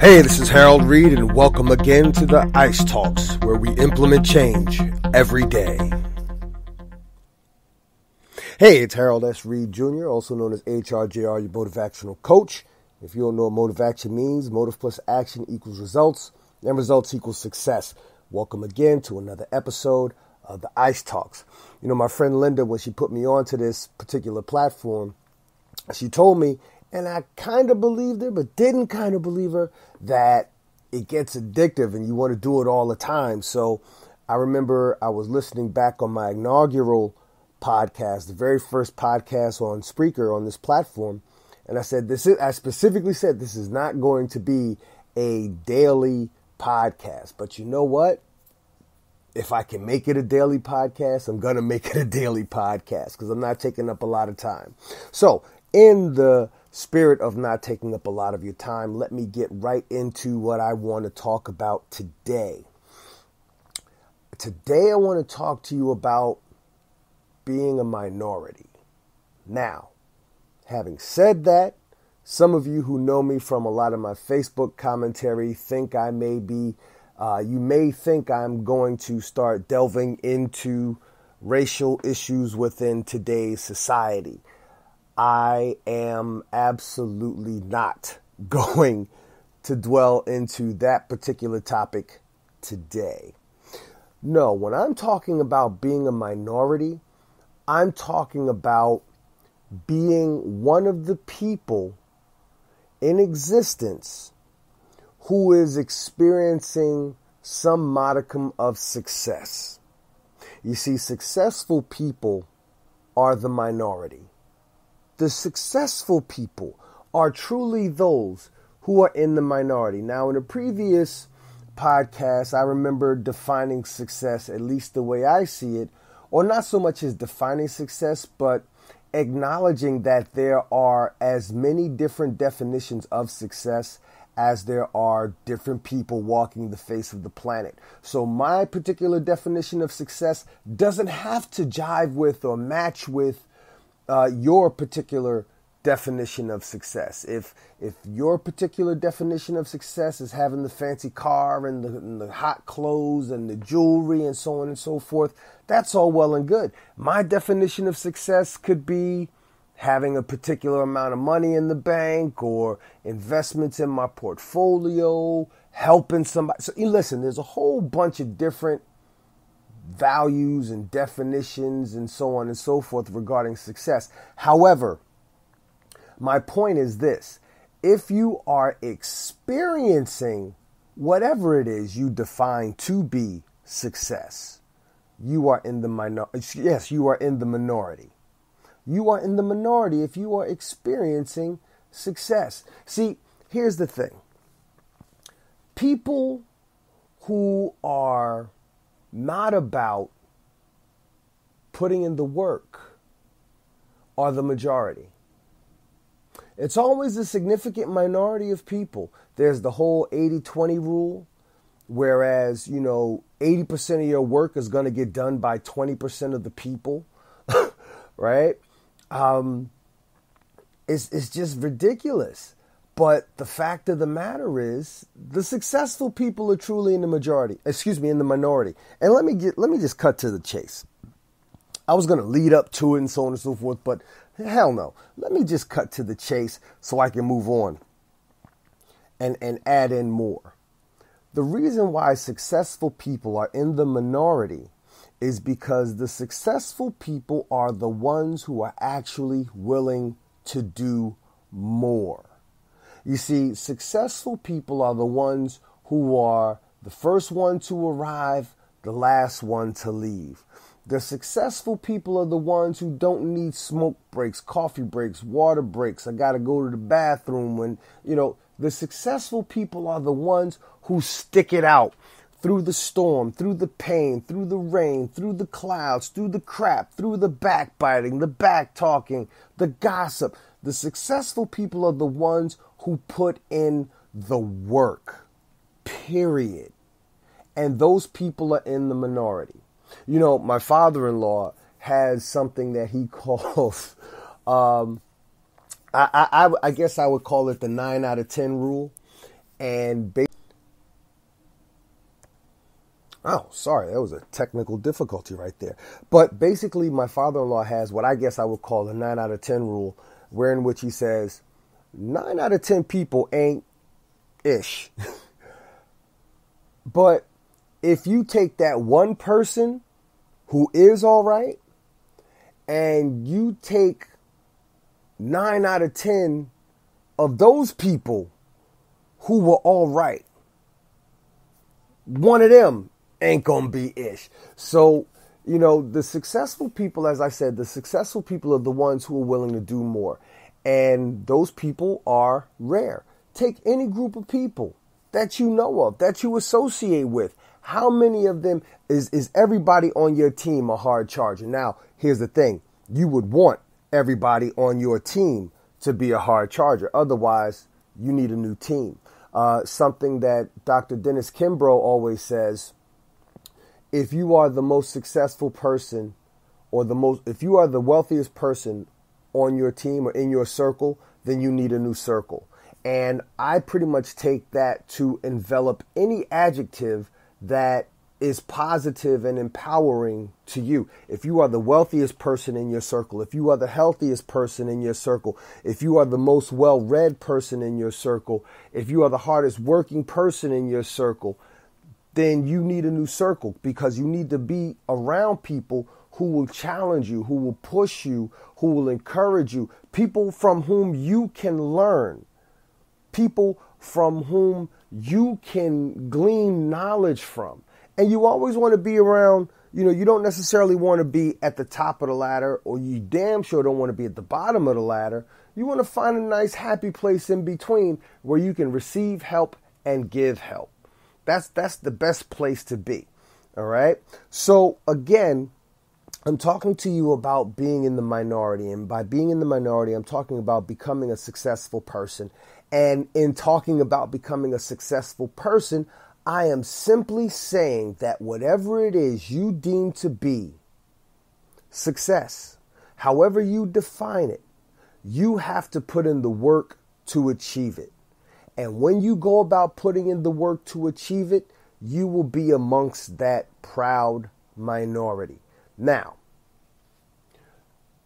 Hey, this is Harold Reed, and welcome again to the Ice Talks, where we implement change every day. Hey, it's Harold S. Reed Jr., also known as hrjr, your motivational coach. If you don't know what motivation means, motive plus action equals results, and results equals success. Welcome again to another episode of the Ice Talks. You know, my friend Linda, when she put me onto this particular platform, she told me, and I kind of believed her, but didn't kind of believe her, that it gets addictive and you want to do it all the time. So I remember I was listening back on my inaugural podcast, the very first podcast on Spreaker on this platform. And I specifically said, this is not going to be a daily podcast. But you know what? If I can make it a daily podcast, I'm going to make it a daily podcast because I'm not taking up a lot of time. So in the spirit of not taking up a lot of your time, let me get right into what I want to talk about today. Today, I want to talk to you about being a minority. Now, having said that, some of you who know me from a lot of my Facebook commentary think I may be, you may think I'm going to start delving into racial issues within today's society. I am absolutely not going to dwell into that particular topic today. No, when I'm talking about being a minority, I'm talking about being one of the people in existence who is experiencing some modicum of success. You see, successful people are the minority. The successful people are truly those who are in the minority. Now, in a previous podcast, I remember defining success, at least the way I see it, or not so much as defining success, but acknowledging that there are as many different definitions of success as there are different people walking the face of the planet. So my particular definition of success doesn't have to jive with or match with your particular definition of success. If your particular definition of success is having the fancy car and the hot clothes and the jewelry and so on and so forth, that's all well and good. My definition of success could be having a particular amount of money in the bank or investments in my portfolio, helping somebody. So listen, there's a whole bunch of different values and definitions and so on and so forth regarding success. However, my point is this: if you are experiencing whatever it is you define to be success, you are in the minority. Yes, you are in the minority. You are in the minority if you are experiencing success. See, here's the thing. People who are not about putting in the work are the majority. It's always a significant minority of people. There's the whole 80-20 rule, whereas, 80% of your work is going to get done by 20% of the people, right? It's just ridiculous. But the fact of the matter is, the successful people are truly in the in the minority. And let me just cut to the chase. I was going to lead up to it and so on and so forth, but hell no. Let me just cut to the chase so I can move on and add in more. The reason why successful people are in the minority is because the successful people are the ones who are actually willing to do more. You see, successful people are the ones who are the first one to arrive, the last one to leave. The successful people are the ones who don't need smoke breaks, coffee breaks, water breaks. I got to go to the bathroom when, the successful people are the ones who stick it out through the storm, through the pain, through the rain, through the clouds, through the crap, through the backbiting, the back talking, the gossip. The successful people are the ones who put in the work, period. And those people are in the minority. My father-in-law has something that he calls, I guess I would call it the 9 out of 10 rule. And oh, sorry, that was a technical difficulty right there. But basically, my father-in-law has what I guess I would call a 9 out of 10 rule, wherein which he says 9 out of 10 people ain't ish. But if you take that one person who is all right, and you take 9 out of 10 of those people who were all right, one of them ain't gonna be ish. So, you know, the successful people, as I said, the successful people are the ones who are willing to do more. And those people are rare. Take any group of people that you know of, that you associate with. How many of them is everybody on your team a hard charger? Now, here's the thing. You would want everybody on your team to be a hard charger. Otherwise, you need a new team. Something that Dr. Dennis Kimbrough always says, if you are the most successful person if you are the wealthiest person on your team or in your circle, then you need a new circle. And I pretty much take that to envelop any adjective that is positive and empowering to you. If you are the wealthiest person in your circle, if you are the healthiest person in your circle, if you are the most well-read person in your circle, if you are the hardest working person in your circle, then you need a new circle, because you need to be around people who will challenge you, who will push you, who will encourage you, people from whom you can learn, people from whom you can glean knowledge from. And you always want to be around, you don't necessarily want to be at the top of the ladder, or you damn sure don't want to be at the bottom of the ladder. You want to find a nice, happy place in between where you can receive help and give help. That's the best place to be. All right. So again, I'm talking to you about being in the minority. And by being in the minority, I'm talking about becoming a successful person. And in talking about becoming a successful person, I am simply saying that whatever it is you deem to be success, however you define it, you have to put in the work to achieve it. And when you go about putting in the work to achieve it, you will be amongst that proud minority. Now,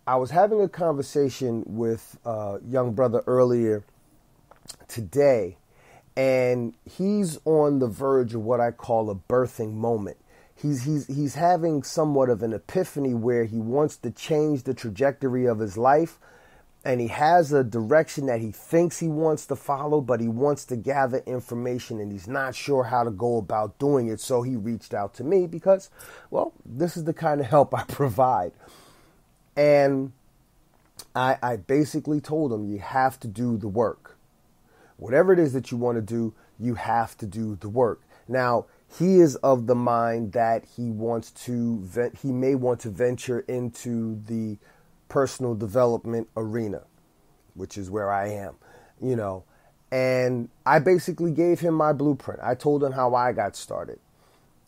I was having a conversation with a young brother earlier today, and he's on the verge of what I call a birthing moment. He's having somewhat of an epiphany where he wants to change the trajectory of his life, and he has a direction that he thinks he wants to follow, but he wants to gather information and he's not sure how to go about doing it. So he reached out to me because, well, this is the kind of help I provide. And I basically told him, you have to do the work. Whatever it is that you want to do, you have to do the work. Now, he is of the mind that he may want to venture into the personal development arena, which is where I am, and I basically gave him my blueprint. I told him how I got started.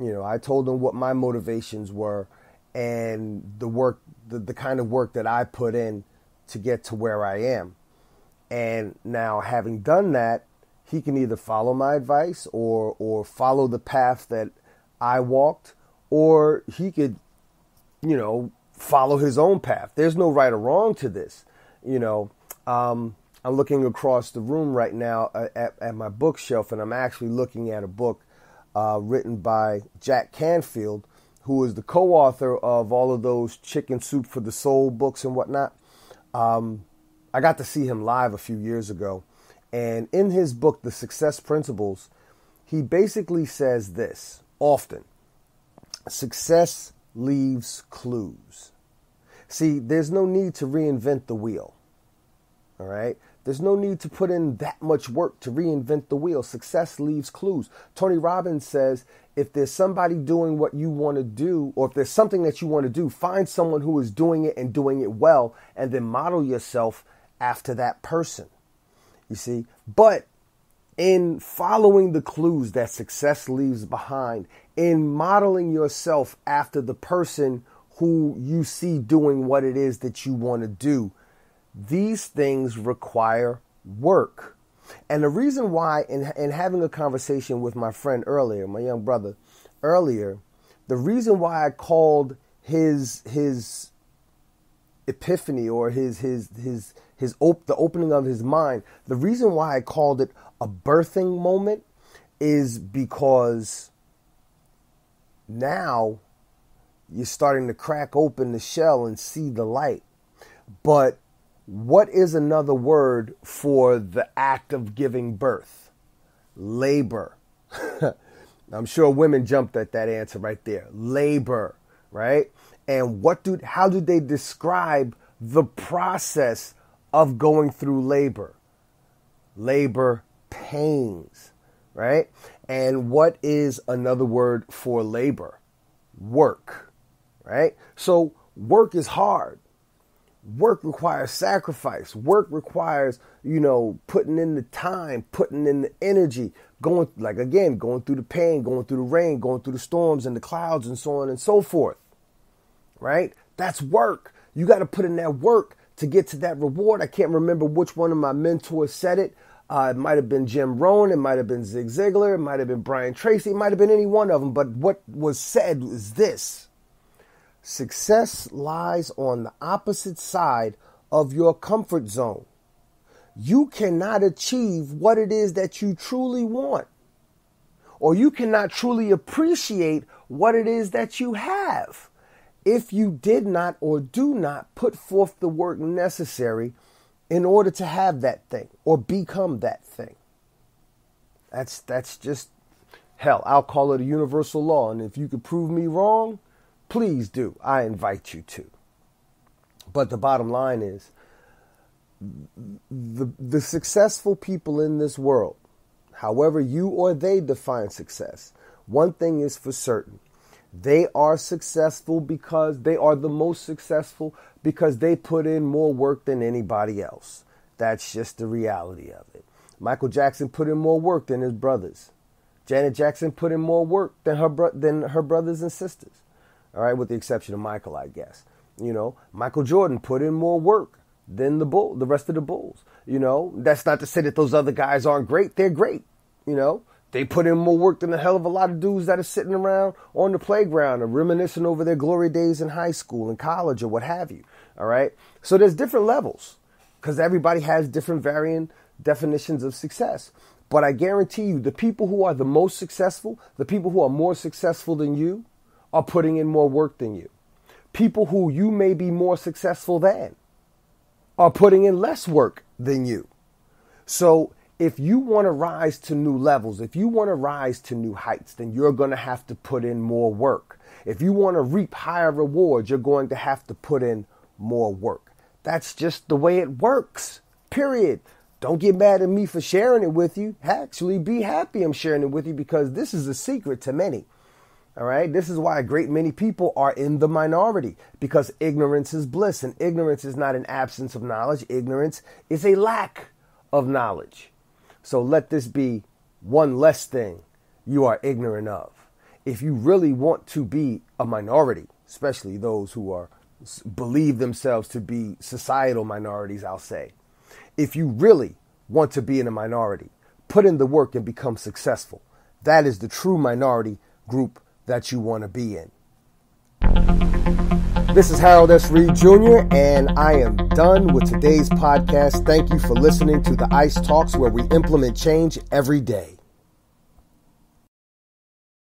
I told him what my motivations were and the work, the kind of work that I put in to get to where I am. And now, having done that, he can either follow my advice or follow the path that I walked, or he could, follow his own path. There's no right or wrong to this. I'm looking across the room right now at my bookshelf, and I'm actually looking at a book written by Jack Canfield, who is the co-author of all of those Chicken Soup for the Soul books and whatnot. I got to see him live a few years ago. And in his book, The Success Principles, he basically says this often: success leaves clues. See, there's no need to reinvent the wheel. All right? There's no need to put in that much work to reinvent the wheel. Success leaves clues. Tony Robbins says, if there's somebody doing what you want to do, or if there's something that you want to do, find someone who is doing it and doing it well, and then model yourself after that person. You see? But in following the clues that success leaves behind, in modeling yourself after the person who you see doing what it is that you want to do, these things require work. And the reason why, in having a conversation with my friend earlier, my young brother earlier, the reason why I called his epiphany or the opening of his mind, the reason why I called it a birthing moment is because now you're starting to crack open the shell and see the light. But what is another word for the act of giving birth? Labor. I'm sure women jumped at that answer right there. Labor, right? And how do they describe the process of going through labor? Labor pains, right? And what is another word for labor? Work, right? So work is hard. Work requires sacrifice. Work requires, putting in the time, putting in the energy, going through the pain, going through the rain, going through the storms and the clouds and so on and so forth. Right? That's work. You got to put in that work to get to that reward. I can't remember which one of my mentors said it. It might have been Jim Rohn. It might have been Zig Ziglar. It might have been Brian Tracy. It might have been any one of them. But what was said is this. Success lies on the opposite side of your comfort zone. You cannot achieve what it is that you truly want, or you cannot truly appreciate what it is that you have if you did not or do not put forth the work necessary in order to have that thing or become that thing. That's just hell. I'll call it a universal law. And if you could prove me wrong, please do. I invite you to. But the bottom line is the successful people in this world, however you or they define success, one thing is for certain. They are successful because they are the most successful because they put in more work than anybody else. That's just the reality of it. Michael Jackson put in more work than his brothers. Janet Jackson put in more work than her brothers and sisters. All right, with the exception of Michael, I guess. Michael Jordan put in more work than the rest of the Bulls. That's not to say that those other guys aren't great. They're great. They put in more work than a hell of a lot of dudes that are sitting around on the playground and reminiscing over their glory days in high school and college or what have you. All right. So there's different levels because everybody has different varying definitions of success. But I guarantee you, the people who are the most successful, the people who are more successful than you, are putting in more work than you. People who you may be more successful than are putting in less work than you. So if you want to rise to new levels, if you want to rise to new heights, then you're going to have to put in more work. If you want to reap higher rewards, you're going to have to put in more work. That's just the way it works, period. Don't get mad at me for sharing it with you. Actually, be happy I'm sharing it with you because this is a secret to many. All right. This is why a great many people are in the minority, because ignorance is bliss, and ignorance is not an absence of knowledge. Ignorance is a lack of knowledge. So let this be one less thing you are ignorant of. If you really want to be a minority, especially those who believe themselves to be societal minorities, I'll say, if you really want to be in a minority, put in the work and become successful. That is the true minority group that you want to be in. This is Harold S. Reed Jr., and I am done with today's podcast. Thank you for listening to the ICE Talks, where we implement change every day.